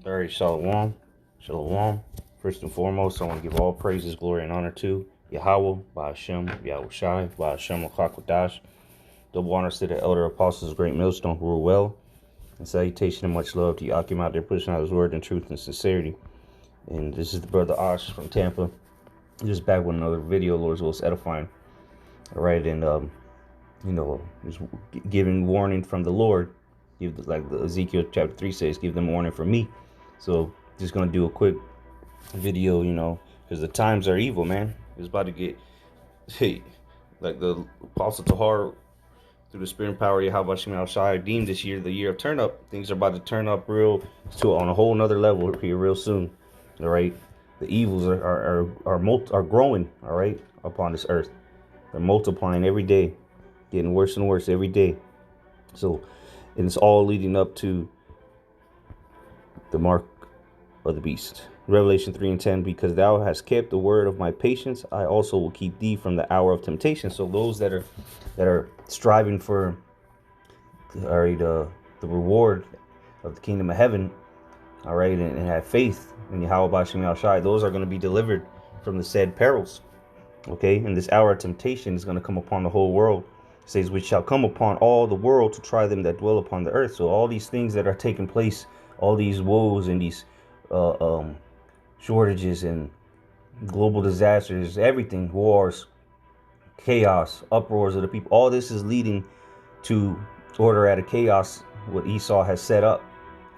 All right, Shalom. Shalom. First and foremost, I want to give all praises, glory, and honor to Yahweh, Ba'ashem, Yahweh Shai, Ba'ashem, Lachakwadash. Double honors to the elder apostles, great millstone who rule well. And salutation and much love to Yakim out there pushing out his word in truth and sincerity. And this is the brother Ash from Tampa. Just back with another video, Lord's will is edifying. All right, and just giving warning from the Lord. Like Ezekiel chapter 3 says, give them warning from me. So just gonna do a quick video, because the times are evil, man. It's about to get, hey, like the Apostle Tahar, through the spirit and power of Yahweh Shem Shai, deemed this year the year of turn up. Things are about to turn up on a whole nother level here real soon. All right, the evils are growing. All right, upon this earth, they're multiplying every day, getting worse and worse every day. So, and it's all leading up to the mark of the beast. Revelation 3:10, because thou hast kept the word of my patience, I also will keep thee from the hour of temptation. So those that are striving for the reward of the kingdom of heaven, all right, and have faith in Yahweh Ba'ashem Shai, those are going to be delivered from the said perils. Okay, and this hour of temptation is going to come upon the whole world. It says, which shall come upon all the world to try them that dwell upon the earth. So all these things that are taking place, all these woes and these shortages and global disasters, everything, wars, chaos, uproars of the people, all this is leading to order out of chaos, what Esau has set up.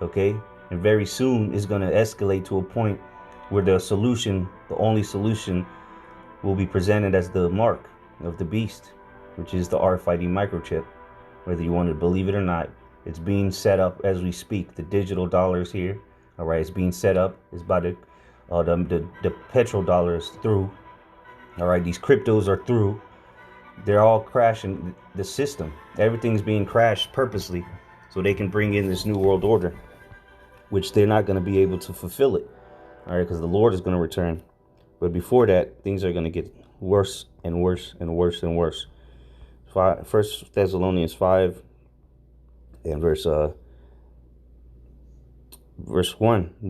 Okay, and very soon is going to escalate to a point where the only solution will be presented as the mark of the beast, which is the RFID microchip. Whether you want to believe it or not, it's being set up as we speak. The digital dollars here, all right, it's being set up. It's about to, the petrodollar is through. All right, these cryptos are through. They're all crashing the system. Everything's being crashed purposely so they can bring in this new world order, which they're not going to be able to fulfill it. All right, because the Lord is going to return. But before that, things are going to get worse and worse and worse and worse. First Thessalonians 5 and verse 1.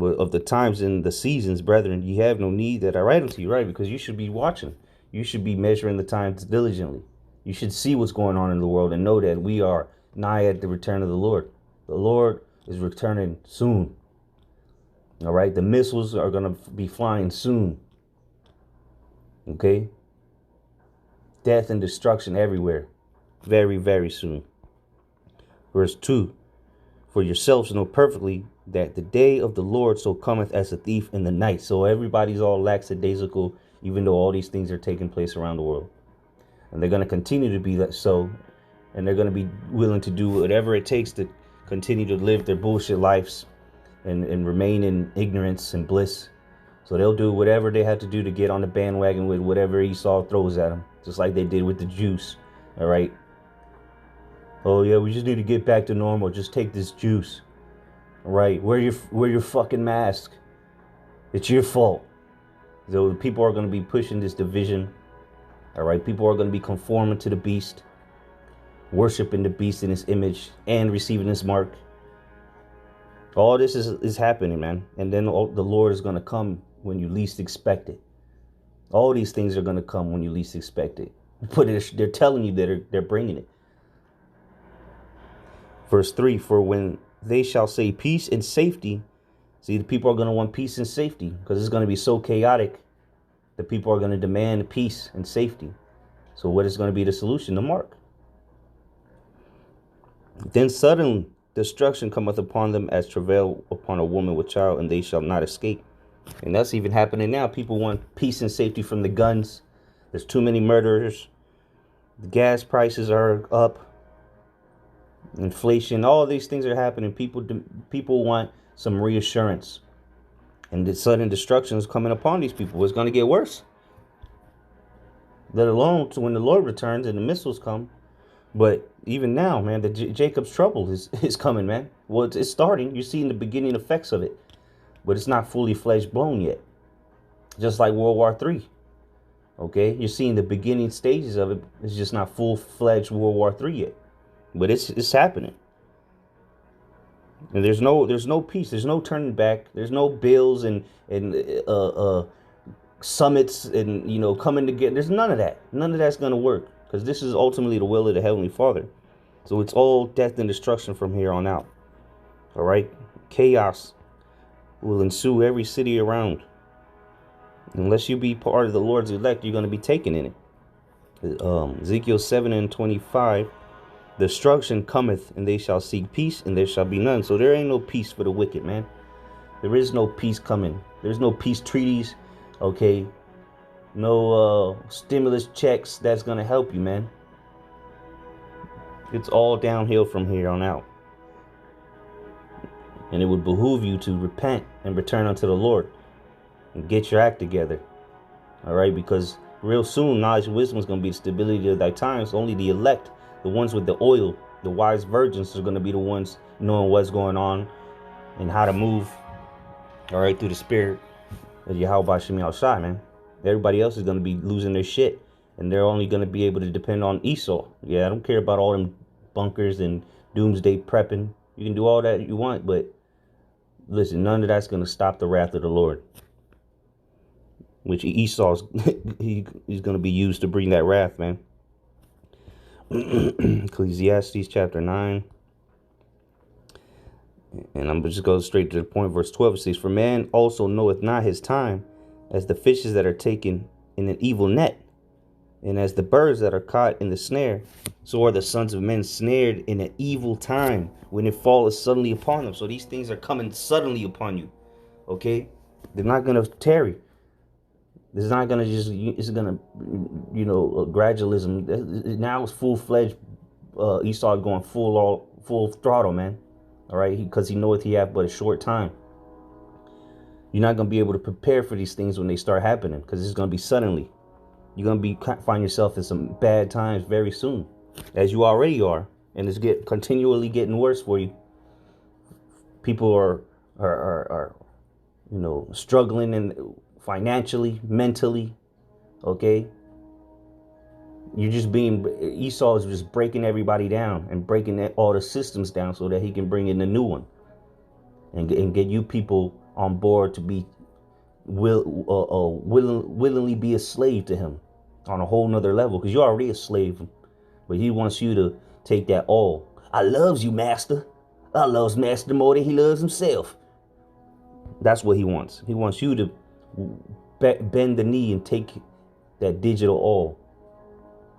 Of the times and the seasons, brethren, ye have no need that I write unto you, right? Because you should be watching. You should be measuring the times diligently. You should see what's going on in the world and know that we are nigh at the return of the Lord. The Lord is returning soon. All right, the missiles are going to be flying soon. Okay, death and destruction everywhere, very, very soon. Verse 2, for yourselves know perfectly that the day of the Lord so cometh as a thief in the night. So everybody's all lackadaisical, even though all these things are taking place around the world. And they're going to continue to be that so, and they're going to be willing to do whatever it takes to continue to live their bullshit lives and remain in ignorance and bliss. So they'll do whatever they have to do to get on the bandwagon with whatever Esau throws at them, just like they did with the juice. All right. Oh yeah, we just need to get back to normal. Just take this juice. All right. Wear your fucking mask. It's your fault. So people are going to be pushing this division. All right. People are going to be conforming to the beast, worshiping the beast in his image, and receiving his mark. All this is happening, man. And then the Lord is going to come when you least expect it. All these things are going to come when you least expect it. But they're telling you that they're bringing it. Verse 3, for when they shall say peace and safety. See, the people are going to want peace and safety because it's going to be so chaotic. The people are going to demand peace and safety. So what is going to be the solution? The mark. Then suddenly destruction cometh upon them as travail upon a woman with child, and they shall not escape. And that's even happening now. People want peace and safety from the guns. There's too many murderers. The gas prices are up. Inflation. All these things are happening. People want some reassurance. And the sudden destruction is coming upon these people. It's going to get worse. Let alone when the Lord returns and the missiles come. But even now, man, the Jacob's trouble is coming, man. Well, it's starting. You're seeing the beginning effects of it. But it's not fully fledged blown yet. Just like World War III. Okay? You're seeing the beginning stages of it. It's just not full-fledged World War III yet. But it's happening. And there's no peace. There's no turning back. There's no bills and summits and coming together. There's none of that. None of that's gonna work because this is ultimately the will of the Heavenly Father. So it's all death and destruction from here on out. All right, chaos will ensue every city around. Unless you be part of the Lord's elect, you're gonna be taken in it. Ezekiel 7:25. Destruction cometh, and they shall seek peace, and there shall be none. So there ain't no peace for the wicked, man. There is no peace coming. There's no peace treaties, okay? No stimulus checks that's gonna help you, man. It's all downhill from here on out. And it would behoove you to repent and return unto the Lord and get your act together. All right, because real soon, knowledge and wisdom is going to be the stability of thy times. Only the elect, the ones with the oil, the wise virgins, are going to be the ones knowing what's going on and how to move, all right, through the spirit of Yahweh Shem Yahushai, man. Everybody else is going to be losing their shit, and they're only going to be able to depend on Esau. Yeah, I don't care about all them bunkers and doomsday prepping. You can do all that you want, but listen, none of that's going to stop the wrath of the Lord. Which Esau's, he's going to be used to bring that wrath, man. Ecclesiastes chapter 9. And I'm just going straight to the point. Verse 12, it says, for man also knoweth not his time, as the fishes that are taken in an evil net, and as the birds that are caught in the snare. So are the sons of men snared in an evil time, when it falleth suddenly upon them. So these things are coming suddenly upon you. Okay? They're not going to tarry. It's not going to just, it's going to, gradualism. Now it's full-fledged Esau going full throttle, man. All right? Because he knoweth he have but a short time. You're not going to be able to prepare for these things when they start happening, because it's going to be suddenly. You're going to find yourself in some bad times very soon, as you already are. And it's continually getting worse for you. People are struggling and financially, mentally, okay? Esau is just breaking everybody down and breaking all the systems down so that he can bring in a new one and get you people on board to be willingly be a slave to him on a whole nother level, because you're already a slave, but he wants you to take that all. I loves you, master. I loves master more than he loves himself. That's what he wants. He wants you to bend the knee and take that digital all.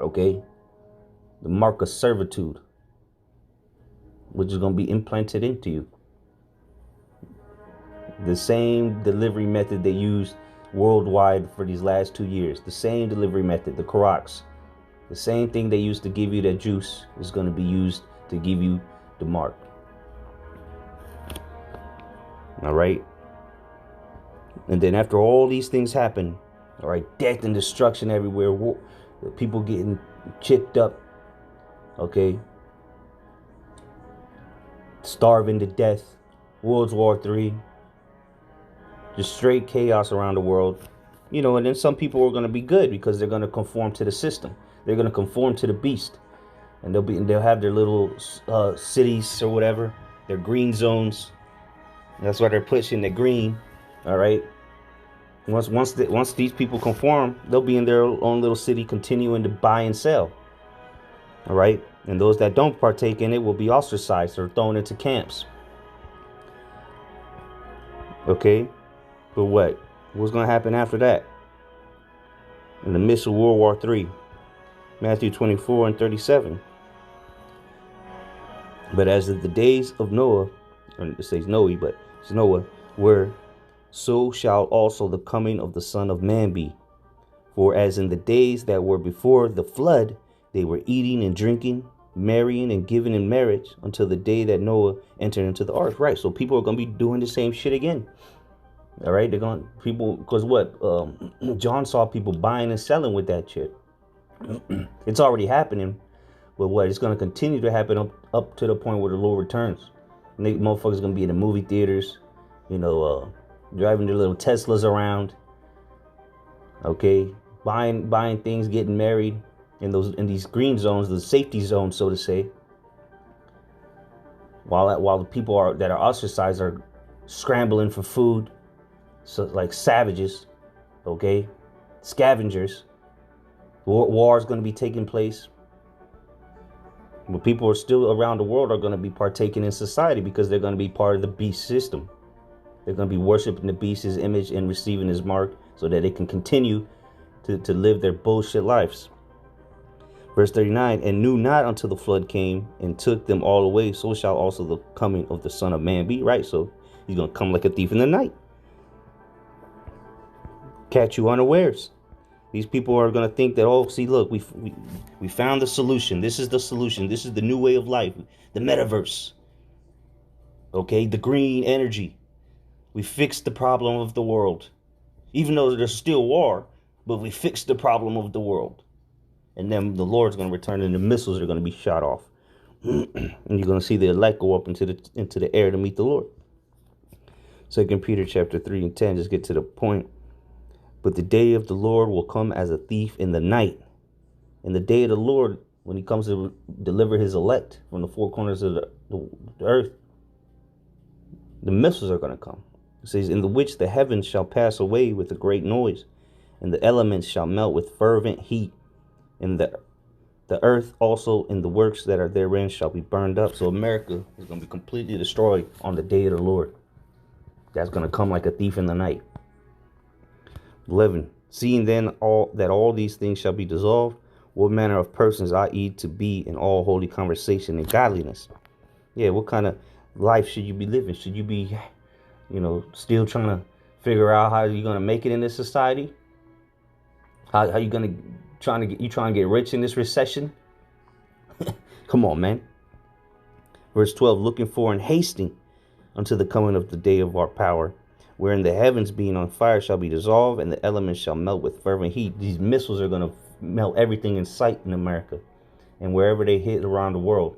Okay? The mark of servitude, which is going to be implanted into you. The same delivery method they used worldwide for these last 2 years. The same delivery method, the Koroks. The same thing they used to give you that juice is going to be used to give you the mark. All right? And then after all these things happen, all right, death and destruction everywhere, people getting chipped up, okay, starving to death, World War III, just straight chaos around the world, and then some people are going to be good because they're going to conform to the system. They're going to conform to the beast, and they'll have their little cities or whatever, their green zones. That's why they're pushing the green. All right. Once these people conform, they'll be in their own little city, continuing to buy and sell. All right, and those that don't partake in it will be ostracized or thrown into camps. Okay, but what's going to happen after that? In the midst of World War III, Matthew 24:37. But as of the days of Noah, or it says Noe, but it's Noah, were, so shall also the coming of the Son of Man be. For as in the days that were before the flood, they were eating and drinking, marrying and giving in marriage, until the day that Noah entered into the ark. Right, so people are going to be doing the same shit again. All right, because John saw people buying and selling with that shit. It's already happening, but it's going to continue to happen up to the point where the Lord returns. And motherfuckers going to be in the movie theaters, driving their little Teslas around, okay, buying things, getting married in these green zones, the safety zones, so to say. while the people that are ostracized are scrambling for food, so like savages, okay, scavengers. War is going to be taking place. But people are still around the world are going to be partaking in society because they're going to be part of the beast system. They're going to be worshiping the beast's image and receiving his mark so that they can continue to live their bullshit lives. Verse 39, and knew not until the flood came and took them all away, so shall also the coming of the Son of Man be. Right? So he's going to come like a thief in the night. Catch you unawares. These people are going to think that, oh, see, look, we found the solution. This is the solution. This is the new way of life. The metaverse. Okay, the green energy. We fixed the problem of the world. Even though there's still war, but we fixed the problem of the world. And then the Lord's going to return and the missiles are going to be shot off. And you're going to see the elect go up into the air to meet the Lord. 2 Peter chapter 3 and 10, just get to the point. But the day of the Lord will come as a thief in the night. And the day of the Lord, when he comes to deliver his elect from the four corners of the earth, the missiles are going to come. It says, in the which the heavens shall pass away with a great noise, and the elements shall melt with fervent heat, and the earth also and the works that are therein shall be burned up. So America is going to be completely destroyed on the day of the Lord. That's going to come like a thief in the night. 11. Seeing then all these things shall be dissolved, what manner of persons ought ye to be in all holy conversation and godliness? Yeah, what kind of life should you be living? Should you be, still trying to figure out how you're going to make it in this society? How you going to trying to get rich in this recession? Come on, man. Verse 12, looking for and hasting unto the coming of the day of our power, wherein the heavens being on fire shall be dissolved, and the elements shall melt with fervent heat. These missiles are going to melt everything in sight in America and wherever they hit around the world.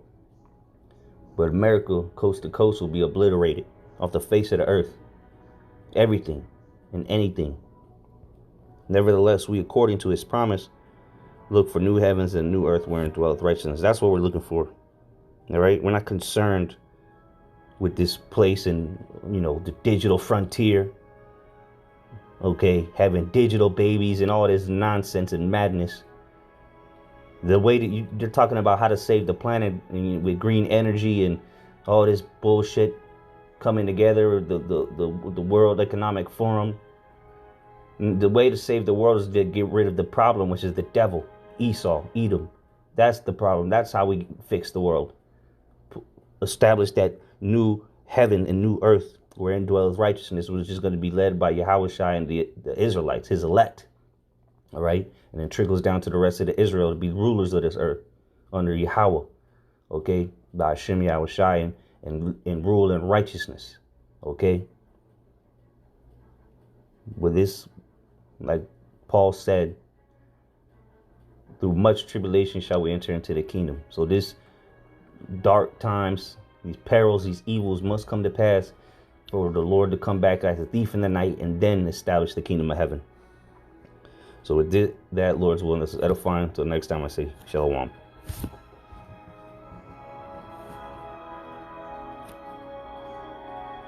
But America, coast to coast, will be obliterated off the face of the earth. Everything and anything. Nevertheless, we, according to his promise, look for new heavens and new earth wherein dwelleth righteousness. That's what we're looking for. All right? We're not concerned with this place in, the digital frontier. Okay, having digital babies and all this nonsense and madness. The way that they're talking about how to save the planet with green energy and all this bullshit coming together, the World Economic Forum. The way to save the world is to get rid of the problem, which is the devil, Esau, Edom. That's the problem. That's how we fix the world. Establish that new heaven and new earth wherein dwells righteousness, which is going to be led by Yahushua and the Israelites, his elect. All right. And then trickles down to the rest of the Israel to be rulers of this earth under Yahweh. Okay. By Hashem Yahushua and rule in righteousness. Okay. With this, like Paul said, through much tribulation shall we enter into the kingdom. So this dark times, these perils, these evils must come to pass for the Lord to come back as a thief in the night and then establish the kingdom of heaven. So with that, Lord's willing, this is edifying. Until next time, I say shalom.